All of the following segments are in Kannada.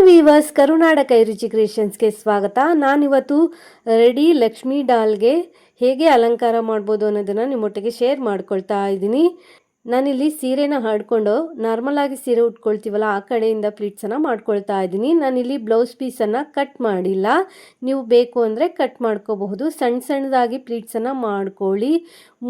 ವೀವರ್ಸ್, ಕರುನಾಡ ಕೈರುಚಿ ಕ್ರಿಯೇಷನ್ಸ್ಗೆ ಸ್ವಾಗತ. ನಾನಿವತ್ತು ರೆಡಿ ಲಕ್ಷ್ಮೀ ಡಾಲ್ಗೆ ಹೇಗೆ ಅಲಂಕಾರ ಮಾಡ್ಬೋದು ಅನ್ನೋದನ್ನು ನಿಮ್ಮೊಟ್ಟಿಗೆ ಶೇರ್ ಮಾಡ್ಕೊಳ್ತಾ ಇದ್ದೀನಿ. ನಾನಿಲ್ಲಿ ಸೀರೆನ ಹಾಡ್ಕೊಂಡು ನಾರ್ಮಲ್ ಆಗಿ ಸೀರೆ ಉಟ್ಕೊಳ್ತೀವಲ್ಲ, ಆ ಕಡೆಯಿಂದ ಪ್ಲೀಟ್ಸನ್ನು ಮಾಡ್ಕೊಳ್ತಾ ಇದ್ದೀನಿ. ನಾನಿಲ್ಲಿ ಬ್ಲೌಸ್ ಪೀಸನ್ನು ಕಟ್ ಮಾಡಿಲ್ಲ. ನೀವು ಬೇಕು ಅಂದರೆ ಕಟ್ ಮಾಡ್ಕೋಬಹುದು. ಸಣ್ಣ ಸಣ್ಣದಾಗಿ ಪ್ಲೀಟ್ಸನ್ನು ಮಾಡ್ಕೊಳ್ಳಿ.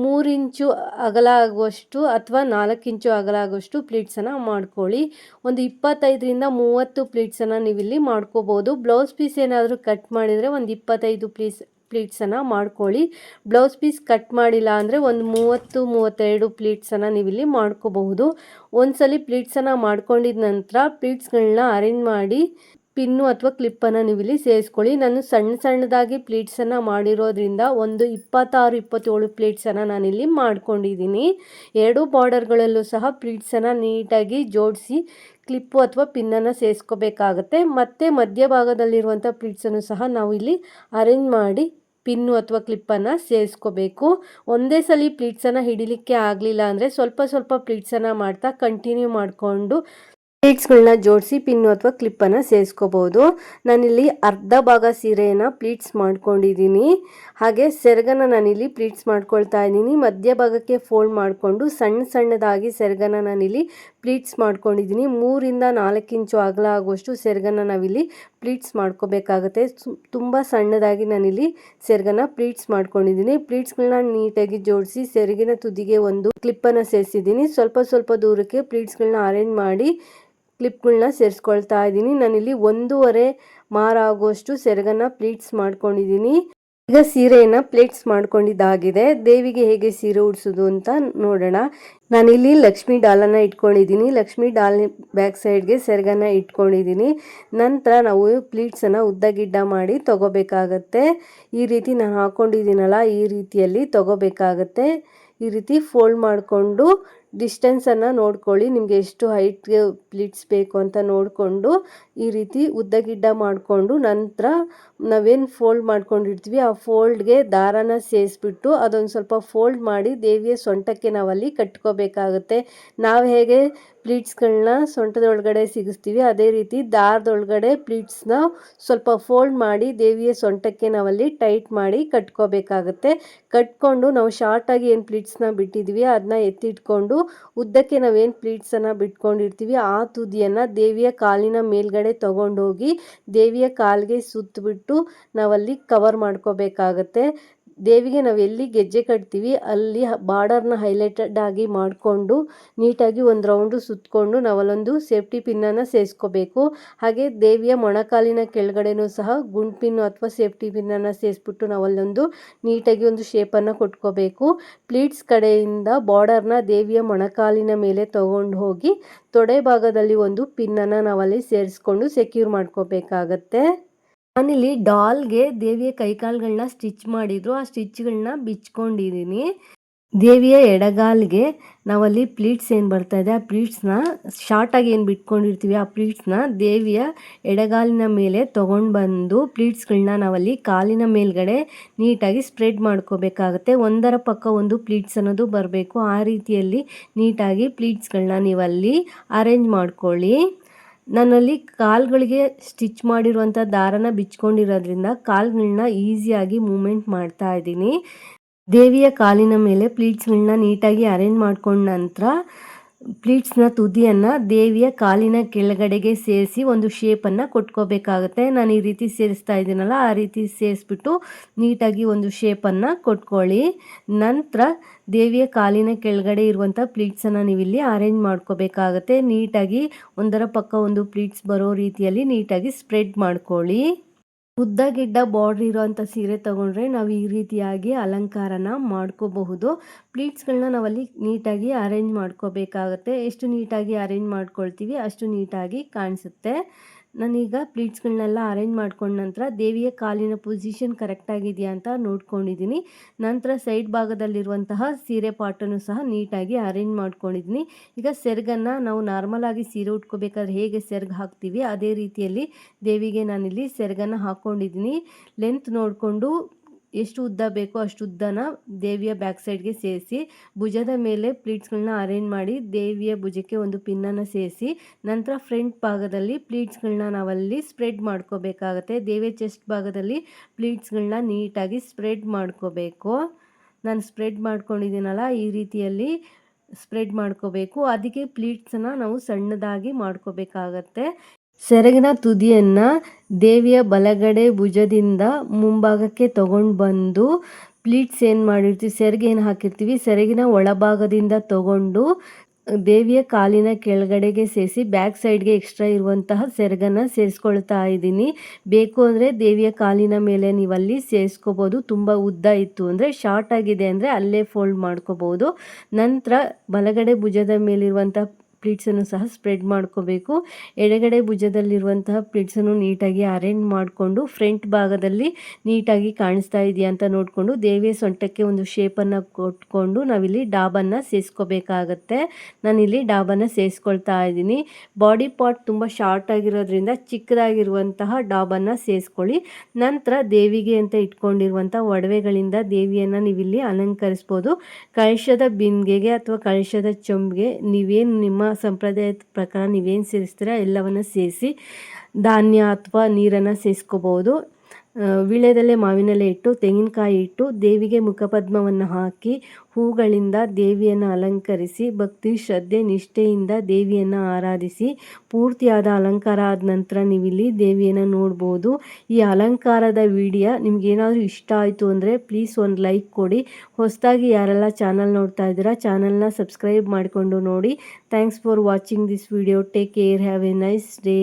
3 ಇಂಚು ಅಗಲ ಆಗುವಷ್ಟು ಅಥವಾ 4 ಇಂಚು ಅಗಲ ಆಗುವಷ್ಟು ಪ್ಲೀಟ್ಸನ್ನು ಮಾಡ್ಕೊಳ್ಳಿ. ಒಂದು 25ರಿಂದ 30 ಪ್ಲೀಟ್ಸನ್ನು ನೀವಿಲ್ಲಿ ಮಾಡ್ಕೋಬೋದು. ಬ್ಲೌಸ್ ಪೀಸ್ ಏನಾದರೂ ಕಟ್ ಮಾಡಿದರೆ ಒಂದು 25 ಪ್ಲೀಟ್ಸನ್ನು ಮಾಡ್ಕೊಳ್ಳಿ. ಬ್ಲೌಸ್ ಪೀಸ್ ಕಟ್ ಮಾಡಿಲ್ಲ ಅಂದರೆ ಒಂದು 30-32 ಪ್ಲೀಟ್ಸನ್ನು ನೀವಿಲ್ಲಿ ಮಾಡ್ಕೋಬಹುದು. ಒಂದ್ಸಲಿ ಪ್ಲೀಟ್ಸನ್ನು ಮಾಡ್ಕೊಂಡಿದ ನಂತರ ಪ್ಲೀಟ್ಸ್ಗಳನ್ನ ಅರೇಂಜ್ ಮಾಡಿ ಪಿನ್ನು ಅಥವಾ ಕ್ಲಿಪ್ಪನ್ನು ನೀವಿಲ್ಲಿ ಸೇರಿಸ್ಕೊಳ್ಳಿ. ನಾನು ಸಣ್ಣದಾಗಿ ಪ್ಲೀಟ್ಸನ್ನು ಮಾಡಿರೋದ್ರಿಂದ ಒಂದು 26-27 ಪ್ಲೀಟ್ಸನ್ನು ನಾನಿಲ್ಲಿ ಮಾಡ್ಕೊಂಡಿದ್ದೀನಿ. 2 ಬಾರ್ಡರ್ಗಳಲ್ಲೂ ಸಹ ಪ್ಲೀಟ್ಸನ್ನು ನೀಟಾಗಿ ಜೋಡಿಸಿ ಕ್ಲಿಪ್ಪು ಅಥವಾ ಪಿನ್ನನ್ನು ಸೇರಿಸ್ಕೋಬೇಕಾಗತ್ತೆ. ಮತ್ತು ಮಧ್ಯಭಾಗದಲ್ಲಿರುವಂಥ ಪ್ಲೀಟ್ಸನ್ನು ಸಹ ನಾವು ಇಲ್ಲಿ ಅರೇಂಜ್ ಮಾಡಿ ಪಿನ್ನು ಅಥವಾ ಕ್ಲಿಪ್ಪನ್ನು ಸೇರಿಸ್ಕೋಬೇಕು. ಒಂದೇ ಸಲ ಪ್ಲೀಟ್ಸನ್ನು ಹಿಡಿಲಿಕ್ಕೆ ಆಗಲಿಲ್ಲ ಅಂದರೆ ಸ್ವಲ್ಪ ಪ್ಲೀಟ್ಸನ್ನು ಮಾಡ್ತಾ ಕಂಟಿನ್ಯೂ ಮಾಡಿಕೊಂಡು ಪ್ಲೀಟ್ಸ್ಗಳನ್ನ ಜೋಡಿಸಿ ಪಿನ್ನು ಅಥವಾ ಕ್ಲಿಪ್ಪನ್ನು ಸೇರಿಸ್ಕೋಬೋದು. ನಾನಿಲ್ಲಿ ಅರ್ಧ ಭಾಗ ಸೀರೆಯನ್ನು ಪ್ಲೀಟ್ಸ್ ಮಾಡ್ಕೊಂಡಿದ್ದೀನಿ. ಹಾಗೆ ಸೆರಗನ್ನು ನಾನಿಲ್ಲಿ ಪ್ಲೀಟ್ಸ್ ಮಾಡ್ಕೊಳ್ತಾ ಇದ್ದೀನಿ. ಮಧ್ಯಭಾಗಕ್ಕೆ ಫೋಲ್ಡ್ ಮಾಡಿಕೊಂಡು ಸಣ್ಣದಾಗಿ ಸೆರಗನ್ನು ನಾನಿಲ್ಲಿ ಪ್ಲೀಟ್ಸ್ ಮಾಡ್ಕೊಂಡಿದ್ದೀನಿ. 3-4 ಇಂಚು ಅಗಲ ಆಗುವಷ್ಟು ಸೆರಗನ್ನು ನಾವಿಲ್ಲಿ ಪ್ಲೀಟ್ಸ್ ಮಾಡ್ಕೋಬೇಕಾಗುತ್ತೆ. ತುಂಬ ಸಣ್ಣದಾಗಿ ನಾನಿಲ್ಲಿ ಸೆರಗನ್ನು ಪ್ಲೀಟ್ಸ್ ಮಾಡ್ಕೊಂಡಿದ್ದೀನಿ. ಪ್ಲೀಟ್ಸ್ಗಳನ್ನ ನೀಟಾಗಿ ಜೋಡಿಸಿ ಸೆರಗಿನ ತುದಿಗೆ ಒಂದು ಕ್ಲಿಪ್ಪನ್ನು ಸೇರಿಸಿದ್ದೀನಿ. ಸ್ವಲ್ಪ ದೂರಕ್ಕೆ ಪ್ಲೀಟ್ಸ್ಗಳನ್ನ ಅರೇಂಜ್ ಮಾಡಿ ಕ್ಲಿಪ್ಗಳನ್ನ ಸೇರಿಸ್ಕೊಳ್ತಾ ಇದ್ದೀನಿ. ನಾನಿಲ್ಲಿ 1.5 ಮಾರು ಆಗುವಷ್ಟು ಸೆರಗನ್ನು ಪ್ಲೀಟ್ಸ್ ಮಾಡ್ಕೊಂಡಿದ್ದೀನಿ. ಈಗ ಸೀರೆಯನ್ನು ಪ್ಲೇಟ್ಸ್ ಮಾಡ್ಕೊಂಡಿದ್ದಾಗಿದೆ. ದೇವಿಗೆ ಹೇಗೆ ಸೀರೆ ಉಡಿಸೋದು ಅಂತ ನೋಡೋಣ. ನಾನಿಲ್ಲಿ ಲಕ್ಷ್ಮೀ ಡಾಲನ್ನು ಇಟ್ಕೊಂಡಿದ್ದೀನಿ. ಲಕ್ಷ್ಮೀ ಡಾಲ್ ಬ್ಯಾಕ್ ಸೈಡ್ಗೆ ಸೆರಗನ್ನು ಇಟ್ಕೊಂಡಿದ್ದೀನಿ. ನಂತರ ನಾವು ಪ್ಲೀಟ್ಸನ್ನು ಉದ್ದಗಿಡ್ಡ ಮಾಡಿ ತಗೋಬೇಕಾಗತ್ತೆ. ಈ ರೀತಿ ನಾನು ಹಾಕ್ಕೊಂಡಿದ್ದೀನಲ್ಲ, ಈ ರೀತಿಯಲ್ಲಿ ತಗೋಬೇಕಾಗತ್ತೆ. ಈ ರೀತಿ ಫೋಲ್ಡ್ ಮಾಡಿಕೊಂಡು ಡಿಸ್ಟೆನ್ಸನ್ನು ನೋಡ್ಕೊಳ್ಳಿ. ನಿಮಗೆ ಎಷ್ಟು ಹೈಟ್ಗೆ ಪ್ಲೀಟ್ಸ್ ಬೇಕು ಅಂತ ನೋಡಿಕೊಂಡು ಈ ರೀತಿ ಉದ್ದಗಿಡ್ಡ ಮಾಡಿಕೊಂಡು ನಂತರ ನಾವೇನು ಫೋಲ್ಡ್ ಮಾಡ್ಕೊಂಡಿರ್ತೀವಿ ಆ ಫೋಲ್ಡ್ಗೆ ದಾರನ ಸೇರಿಸ್ಬಿಟ್ಟು ಅದೊಂದು ಸ್ವಲ್ಪ ಫೋಲ್ಡ್ ಮಾಡಿ ದೇವಿಯ ಸೊಂಟಕ್ಕೆ ನಾವಲ್ಲಿ ಕಟ್ಕೋಬೇಕಾಗುತ್ತೆ. ನಾವು ಹೇಗೆ ಪ್ಲೀಟ್ಸ್ಗಳನ್ನ ಸೊಂಟದೊಳಗಡೆ ಸಿಗಿಸ್ತೀವಿ ಅದೇ ರೀತಿ ದಾರದೊಳಗಡೆ ಪ್ಲೀಟ್ಸ್ನ ಸ್ವಲ್ಪ ಫೋಲ್ಡ್ ಮಾಡಿ ದೇವಿಯ ಸೊಂಟಕ್ಕೆ ನಾವಲ್ಲಿ ಟೈಟ್ ಮಾಡಿ ಕಟ್ಕೋಬೇಕಾಗುತ್ತೆ. ಕಟ್ಕೊಂಡು ನಾವು ಶಾರ್ಟಾಗಿ ಏನು ಪ್ಲೀಟ್ಸ್ನ ಬಿಟ್ಟಿದ್ವಿ ಅದನ್ನ ಎತ್ತಿಟ್ಕೊಂಡು ಉದ್ದಕ್ಕೆ ನಾವೇನು ಪ್ಲೀಟ್ಸನ್ನು ಬಿಟ್ಕೊಂಡಿರ್ತೀವಿ ಆ ತುದಿಯನ್ನು ದೇವಿಯ ಕಾಲಿನ ಮೇಲ್ಗಡೆ ತಗೊಂಡೋಗಿ ದೇವಿಯ ಕಾಲಿಗೆ ಸುತ್ತಬಿಟ್ಟು ನಾವಲ್ಲಿ ಕವರ್ ಮಾಡ್ಕೋಬೇಕಾಗತ್ತೆ. ದೇವಿಗೆ ನಾವು ಎಲ್ಲಿ ಗೆಜ್ಜೆ ಕಟ್ತೀವಿ ಅಲ್ಲಿ ಬಾರ್ಡರ್ನ ಹೈಲೈಟೆಡ್ ಆಗಿ ಮಾಡಿಕೊಂಡು ನೀಟಾಗಿ ಒಂದು ರೌಂಡು ಸುತ್ತಕೊಂಡು ನಾವಲ್ಲೊಂದು ಸೇಫ್ಟಿ ಪಿನ್ನನ್ನು ಸೇರಿಸ್ಕೋಬೇಕು. ಹಾಗೆ ದೇವಿಯ ಮೊಣಕಾಲಿನ ಕೆಳಗಡೆನೂ ಸಹ ಗುಂಡ್ ಪಿನ್ನು ಅಥವಾ ಸೇಫ್ಟಿ ಪಿನ್ನನ್ನು ಸೇರಿಸ್ಬಿಟ್ಟು ನಾವಲ್ಲೊಂದು ನೀಟಾಗಿ ಒಂದು ಶೇಪನ್ನು ಕೊಟ್ಕೋಬೇಕು. ಪ್ಲೀಟ್ಸ್ ಕಡೆಯಿಂದ ಬಾರ್ಡರ್ನ ದೇವಿಯ ಮೊಣಕಾಲಿನ ಮೇಲೆ ತಗೊಂಡು ಹೋಗಿ ತೊಡೆ ಭಾಗದಲ್ಲಿ ಒಂದು ಪಿನ್ನನ್ನು ನಾವಲ್ಲಿ ಸೇರಿಸ್ಕೊಂಡು ಸೆಕ್ಯೂರ್ ಮಾಡ್ಕೋಬೇಕಾಗತ್ತೆ. ನಾನಿಲ್ಲಿ ಡಾಲ್ಗೆ ದೇವಿಯ ಕೈಕಾಲುಗಳನ್ನ ಸ್ಟಿಚ್ ಮಾಡಿದ್ರು, ಆ ಸ್ಟಿಚ್ಗಳನ್ನ ಬಿಚ್ಕೊಂಡಿದ್ದೀನಿ. ದೇವಿಯ ಎಡಗಾಲಿಗೆ ನಾವಲ್ಲಿ ಪ್ಲೀಟ್ಸ್ ಏನು ಬರ್ತಾ ಇದೆ ಆ ಪ್ಲೀಟ್ಸ್ನ ಶಾರ್ಟಾಗಿ ಏನು ಬಿಟ್ಕೊಂಡಿರ್ತೀವಿ ಆ ಪ್ಲೀಟ್ಸ್ನ ದೇವಿಯ ಎಡಗಾಲಿನ ಮೇಲೆ ತೊಗೊಂಡು ಬಂದು ಪ್ಲೀಟ್ಸ್ಗಳನ್ನ ನಾವಲ್ಲಿ ಕಾಲಿನ ಮೇಲ್ಗಡೆ ನೀಟಾಗಿ ಸ್ಪ್ರೆಡ್ ಮಾಡ್ಕೋಬೇಕಾಗತ್ತೆ. ಒಂದರ ಪಕ್ಕ ಒಂದು ಪ್ಲೀಟ್ಸ್ ಅನ್ನೋದು ಬರಬೇಕು. ಆ ರೀತಿಯಲ್ಲಿ ನೀಟಾಗಿ ಪ್ಲೀಟ್ಸ್ಗಳನ್ನ ನೀವಲ್ಲಿ ಅರೇಂಜ್ ಮಾಡ್ಕೊಳ್ಳಿ. ನಾನಲ್ಲಿ ಕಾಲುಗಳಿಗೆ ಸ್ಟಿಚ್ ಮಾಡಿರುವಂಥ ದಾರನ ಬಿಚ್ಕೊಂಡಿರೋದ್ರಿಂದ ಕಾಲುಗಳನ್ನ ಈಸಿಯಾಗಿ ಮೂಮೆಂಟ್ ಮಾಡ್ತಾ ಇದ್ದೀನಿ. ದೇವಿಯ ಕಾಲಿನ ಮೇಲೆ ಪ್ಲೀಟ್ಸ್ಗಳನ್ನ ನೀಟಾಗಿ ಅರೇಂಜ್ ಮಾಡ್ಕೊಂಡ ನಂತರ ಪ್ಲೀಟ್ಸ್ನ ತುದಿಯನ್ನು ದೇವಿಯ ಕಾಲಿನ ಕೆಳಗಡೆಗೆ ಸೇರಿಸಿ ಒಂದು ಶೇಪನ್ನು ಕೊಟ್ಕೋಬೇಕಾಗತ್ತೆ. ನಾನು ಈ ರೀತಿ ಸೇರಿಸ್ತಾ ಇದ್ದೀನಲ್ಲ ಆ ರೀತಿ ಸೇರಿಸ್ಬಿಟ್ಟು ನೀಟಾಗಿ ಒಂದು ಶೇಪನ್ನು ಕೊಟ್ಕೊಳ್ಳಿ. ನಂತರ ದೇವಿಯ ಕಾಲಿನ ಕೆಳಗಡೆ ಇರುವಂಥ ಪ್ಲೀಟ್ಸನ್ನು ನೀವಿಲ್ಲಿ ಅರೇಂಜ್ ಮಾಡ್ಕೋಬೇಕಾಗತ್ತೆ. ನೀಟಾಗಿ ಒಂದರ ಪಕ್ಕ ಒಂದು ಪ್ಲೀಟ್ಸ್ ಬರೋ ರೀತಿಯಲ್ಲಿ ನೀಟಾಗಿ ಸ್ಪ್ರೆಡ್ ಮಾಡ್ಕೊಳ್ಳಿ. ಉದ್ದಗಿಡ್ಡ ಬಾರ್ಡ್ರ್ ಇರೋವಂಥ ಸೀರೆ ತೊಗೊಂಡ್ರೆ ನಾವು ಈ ರೀತಿಯಾಗಿ ಅಲಂಕಾರನ ಮಾಡ್ಕೋಬಹುದು. ಪ್ಲೀಟ್ಸ್ಗಳನ್ನ ನಾವಲ್ಲಿ ನೀಟಾಗಿ ಅರೇಂಜ್ ಮಾಡ್ಕೋಬೇಕಾಗತ್ತೆ. ಎಷ್ಟು ನೀಟಾಗಿ ಅರೇಂಜ್ ಮಾಡ್ಕೊಳ್ತೀವಿ ಅಷ್ಟು ನೀಟಾಗಿ ಕಾಣಿಸುತ್ತೆ. ನಾನೀಗ ಪ್ಲೀಟ್ಸ್ಗಳನ್ನೆಲ್ಲ ಅರೇಂಜ್ ಮಾಡ್ಕೊಂಡ ನಂತರ ದೇವಿಯ ಕಾಲಿನ ಪೊಸಿಷನ್ ಕರೆಕ್ಟಾಗಿದೆಯಾ ಅಂತ ನೋಡ್ಕೊಂಡಿದ್ದೀನಿ. ನಂತರ ಸೈಡ್ ಭಾಗದಲ್ಲಿರುವಂತಹ ಸೀರೆ ಪಾಟನ್ನು ಸಹ ನೀಟಾಗಿ ಅರೇಂಜ್ ಮಾಡ್ಕೊಂಡಿದ್ದೀನಿ. ಈಗ ಸೆರಗನ್ನು ನಾವು ನಾರ್ಮಲ್ ಆಗಿ ಸೀರೆ ಉಟ್ಕೋಬೇಕಾದ್ರೆ ಹೇಗೆ ಸೆರಗು ಹಾಕ್ತೀವಿ ಅದೇ ರೀತಿಯಲ್ಲಿ ದೇವಿಗೆ ನಾನಿಲ್ಲಿ ಸೆರಗನ್ನು ಹಾಕ್ಕೊಂಡಿದ್ದೀನಿ. ಲೆಂತ್ ನೋಡಿಕೊಂಡು ಎಷ್ಟು ಉದ್ದ ಬೇಕೋ ಅಷ್ಟು ಉದ್ದನ ದೇವಿಯ ಬ್ಯಾಕ್ ಸೈಡ್ಗೆ ಸೇರಿಸಿ ಭುಜದ ಮೇಲೆ ಪ್ಲೀಟ್ಸ್ಗಳನ್ನ ಅರೇಂಜ್ ಮಾಡಿ ದೇವಿಯ ಭುಜಕ್ಕೆ ಒಂದು ಪಿನ್ನನ್ನು ಸೇರಿಸಿ ನಂತರ ಫ್ರಂಟ್ ಭಾಗದಲ್ಲಿ ಪ್ಲೀಟ್ಸ್ಗಳನ್ನ ನಾವಲ್ಲಿ ಸ್ಪ್ರೆಡ್ ಮಾಡ್ಕೋಬೇಕಾಗತ್ತೆ. ದೇವಿಯ ಚೆಸ್ಟ್ ಭಾಗದಲ್ಲಿ ಪ್ಲೀಟ್ಸ್ಗಳನ್ನ ನೀಟಾಗಿ ಸ್ಪ್ರೆಡ್ ಮಾಡ್ಕೋಬೇಕು. ನಾನು ಸ್ಪ್ರೆಡ್ ಮಾಡ್ಕೊಂಡಿದ್ದೀನಲ್ಲ, ಈ ರೀತಿಯಲ್ಲಿ ಸ್ಪ್ರೆಡ್ ಮಾಡ್ಕೋಬೇಕು. ಅದಕ್ಕೆ ಪ್ಲೀಟ್ಸನ್ನು ನಾವು ಸಣ್ಣದಾಗಿ ಮಾಡ್ಕೋಬೇಕಾಗತ್ತೆ. ಸೆರಗಿನ ತುದಿಯನ್ನು ದೇವಿಯ ಬಲಗಡೆ ಭುಜದಿಂದ ಮುಂಭಾಗಕ್ಕೆ ತಗೊಂಡು ಬಂದು ಪ್ಲೀಟ್ಸ್ ಏನು ಮಾಡಿರ್ತೀವಿ, ಸೆರಗು ಏನು ಹಾಕಿರ್ತೀವಿ, ಸೆರಗಿನ ಒಳಭಾಗದಿಂದ ತಗೊಂಡು ದೇವಿಯ ಕಾಲಿನ ಕೆಳಗಡೆಗೆ ಸೇರಿಸಿ ಬ್ಯಾಕ್ ಸೈಡ್ಗೆ ಎಕ್ಸ್ಟ್ರಾ ಇರುವಂತಹ ಸೆರಗನ್ನು ಸೇರಿಸ್ಕೊಳ್ತಾ ಇದ್ದೀನಿ. ಬೇಕು ಅಂದರೆ ದೇವಿಯ ಕಾಲಿನ ಮೇಲೆ ನೀವಲ್ಲಿ ಸೇರಿಸ್ಕೋಬೋದು. ತುಂಬ ಉದ್ದ ಇತ್ತು ಅಂದರೆ, ಶಾರ್ಟ್ ಆಗಿದೆ ಅಂದರೆ ಅಲ್ಲೇ ಫೋಲ್ಡ್ ಮಾಡ್ಕೋಬೋದು. ನಂತರ ಬಲಗಡೆ ಭುಜದ ಮೇಲಿರುವಂಥ ಪ್ಲೀಟ್ಸನ್ನು ಸಹ ಸ್ಪ್ರೆಡ್ ಮಾಡ್ಕೋಬೇಕು. ಎಡಗಡೆ ಭುಜದಲ್ಲಿರುವಂತಹ ಪ್ಲೀಟ್ಸನ್ನು ನೀಟಾಗಿ ಅರೇಂಜ್ ಮಾಡಿಕೊಂಡು ಫ್ರಂಟ್ ಭಾಗದಲ್ಲಿ ನೀಟಾಗಿ ಕಾಣಿಸ್ತಾ ಇದೆಯಾ ಅಂತ ನೋಡಿಕೊಂಡು ದೇವಿಯ ಸೊಂಟಕ್ಕೆ ಒಂದು ಶೇಪನ್ನು ಕೊಟ್ಕೊಂಡು ನಾವಿಲ್ಲಿ ಡಾಬನ್ನು ಸೇರಿಸ್ಕೋಬೇಕಾಗತ್ತೆ. ನಾನಿಲ್ಲಿ ಡಾಬನ್ನು ಸೇರಿಸ್ಕೊಳ್ತಾ ಇದ್ದೀನಿ. ಬಾಡಿ ಪಾರ್ಟ್ ತುಂಬ ಶಾರ್ಟ್ ಆಗಿರೋದ್ರಿಂದ ಚಿಕ್ಕದಾಗಿರುವಂತಹ ಡಾಬನ್ನು ಸೇರಿಸ್ಕೊಳ್ಳಿ. ನಂತರ ದೇವಿಗೆ ಅಂತ ಇಟ್ಕೊಂಡಿರುವಂಥ ಒಡವೆಗಳಿಂದ ದೇವಿಯನ್ನು ನೀವಿಲ್ಲಿ ಅಲಂಕರಿಸ್ಬೋದು. ಕಳಶದ ಬಿಂದಿಗೆಗೆ ಅಥವಾ ಕಳಶದ ಚೊಂಬಿಗೆ ನೀವೇನು ನಿಮ್ಮ ಸಂಪ್ರದಾಯದ ಪ್ರಕಾರ ನೀವೇನು ಸೇರಿಸ್ತೀರಾ ಎಲ್ಲವನ್ನು ಸೇರಿಸಿ ಧಾನ್ಯ ಅಥವಾ ನೀರನ್ನು ಸೇರಿಸ್ಕೋಬೋದು. ವೀಳ್ಯದೆಲೆ ಮಾವಿನೆಲೆ ಇಟ್ಟು ತೆಂಗಿನಕಾಯಿ ಇಟ್ಟು ದೇವಿಗೆ ಮುಖಪದ್ಮವನ್ನು ಹಾಕಿ ಹೂಗಳಿಂದ ದೇವಿಯನ್ನು ಅಲಂಕರಿಸಿ ಭಕ್ತಿ ಶ್ರದ್ಧೆ ನಿಷ್ಠೆಯಿಂದ ದೇವಿಯನ್ನು ಆರಾಧಿಸಿ ಪೂರ್ತಿಯಾದ ಅಲಂಕಾರ ಆದ ನಂತರ ನೀವಿಲ್ಲಿ ದೇವಿಯನ್ನು ನೋಡ್ಬೋದು. ಈ ಅಲಂಕಾರದ ವಿಡಿಯೋ ನಿಮಗೇನಾದರೂ ಇಷ್ಟ ಆಯಿತು ಅಂದರೆ ಪ್ಲೀಸ್ ಒಂದು ಲೈಕ್ ಕೊಡಿ. ಹೊಸದಾಗಿ ಯಾರೆಲ್ಲ ಚಾನಲ್ ನೋಡ್ತಾ ಇದ್ದೀರಾ ಚಾನಲ್ನ ಸಬ್ಸ್ಕ್ರೈಬ್ ಮಾಡಿಕೊಂಡು ನೋಡಿ. Thanks for watching this video. Take care. Have A nice day.